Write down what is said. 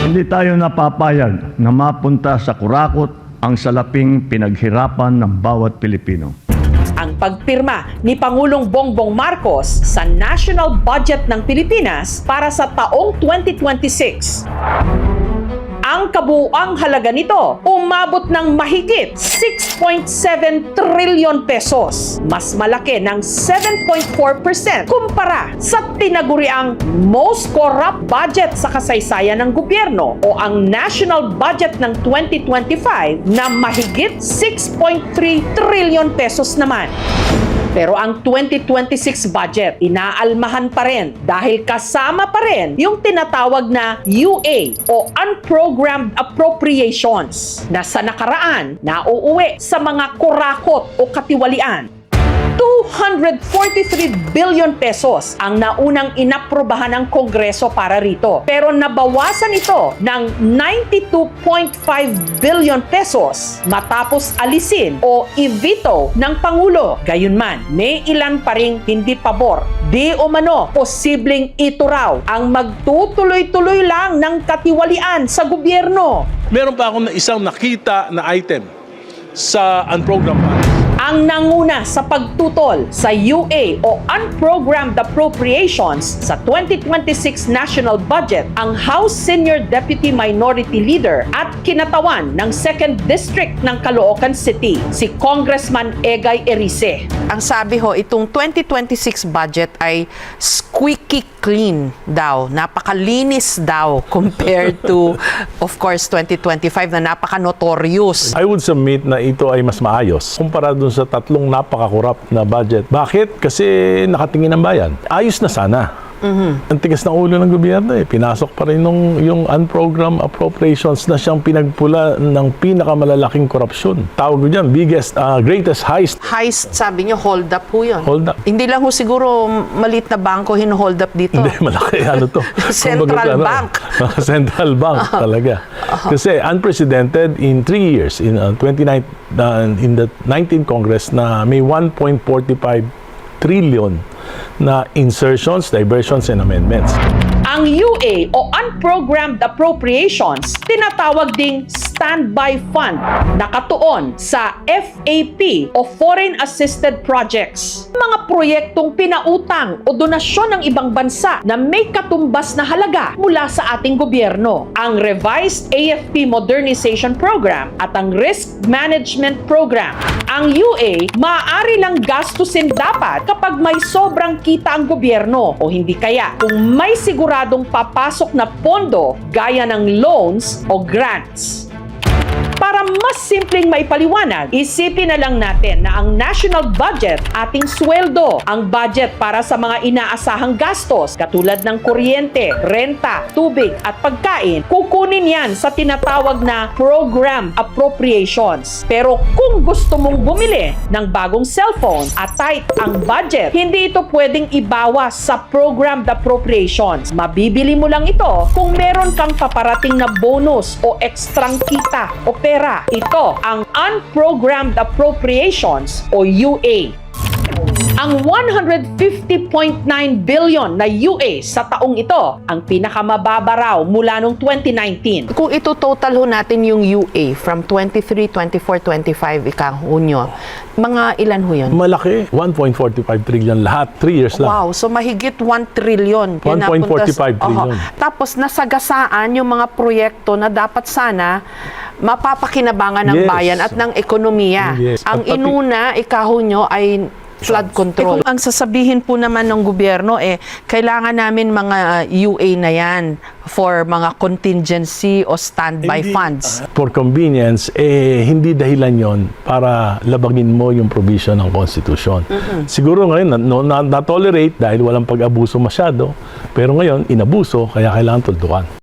Hindi tayo napapayag na mapunta sa kurakot ang salaping pinaghirapan ng bawat Pilipino. Ang pagpirma ni Pangulong Bongbong Marcos sa National Budget ng Pilipinas para sa taong 2026. Ang kabuuang halaga nito umabot ng mahigit 6.7 trillion pesos. Mas malaki ng 7.4% kumpara sa tinaguriang most corrupt budget sa kasaysayan ng gobyerno o ang national budget ng 2025 na mahigit 6.3 trillion pesos naman. Pero ang 2026 budget, inaalmahan pa rin dahil kasama pa rin yung tinatawag na UA o Unprogrammed Appropriations na sa nakaraan nauuwi sa mga kurakot o katiwalian. 243 billion pesos ang naunang inaprobahan ng Kongreso para rito. Pero nabawasan ito ng 92.5 billion pesos matapos alisin o i-veto ng Pangulo. Gayunman, may ilan pa ring hindi pabor. Di umano, posibleng ito raw ang magtutuloy-tuloy lang ng katiwalian sa gobyerno. Meron pa akong isang nakita na item sa unprogrammed funds. Ang nanguna sa pagtutol sa UA o Unprogrammed Appropriations sa 2026 National Budget ang House Senior Deputy Minority Leader at kinatawan ng 2nd District ng Caloocan City, si Congressman Egay Erice. Ang sabi ho, itong 2026 budget ay squeaky clean daw. Napakalinis daw compared to, of course, 2025 na napaka-notorious. I would submit na ito ay mas maayos kumpara dun sa tatlong napaka-corrupt na budget. Bakit? Kasi nakatingin ang bayan. Ayos na sana. Ang tigas ng ulo ng gobyerno eh. Pinasok pa rin yung unprogrammed appropriations na siyang pinagpula ng pinakamalalaking korupsyon. Tawag ko dyan, greatest heist. Heist, sabi niyo, hold up ho yun. Hold up. Hindi lang ho siguro maliit na bangko hino-hold up dito. Hindi, malaki ano to. Central Bank. Central Bank talaga. Kasi unprecedented in 3 years, in in the 19th Congress na may 1.45 trillion na insertions, diversions, and amendments. Ang UA o Unprogrammed Appropriations, tinatawag ding standby fund, nakatuon sa FAP o Foreign Assisted Projects. Mga proyektong pinautang o donasyon ng ibang bansa na may katumbas na halaga mula sa ating gobyerno. Ang Revised AFP Modernization Program at ang Risk Management Program. Ang UA, maaari lang gastusin dapat kapag may sobrang kita ang gobyerno o hindi kaya kung may siguradong papasok na pondo gaya ng loans o grants. Para mas simpleng maipaliwanag, isipin na lang natin na ang national budget, ating sweldo, ang budget para sa mga inaasahang gastos katulad ng kuryente, renta, tubig at pagkain, kukunin yan sa tinatawag na program appropriations. Pero kung gusto mong bumili ng bagong cellphone at tight ang budget, hindi ito pwedeng ibawas sa programmed appropriations. Mabibili mo lang ito kung meron kang paparating na bonus o ekstrang kita o pera. Ito ang Unprogrammed Appropriations o UA. Ang 150.9 billion na UA sa taong ito ang pinakamababa raw mula noong 2019. Kung ito total ho natin yung UA from 23, 24, 25 ikang Hunyo, mga ilan ho yun? Malaki. 1.45 trillion lahat. 3 years lang. Wow, so mahigit 1 trillion. 1.45 trillion. Tapos nasagasaan yung mga proyekto na dapat sana mapapakinabangan ng Yes. bayan at ng ekonomiya. Yes. Ang At pati- inuna, ikahunyo, ay flood control. Kung ang sasabihin po naman ng gobyerno, kailangan namin mga UA na yan for mga contingency o standby Hindi, funds. For convenience, hindi dahilan yon para labagin mo yung provision ng Constitution. Siguro ngayon, na-tolerate dahil walang pag-abuso masyado, pero ngayon, inabuso, kaya kailangan tuldukan.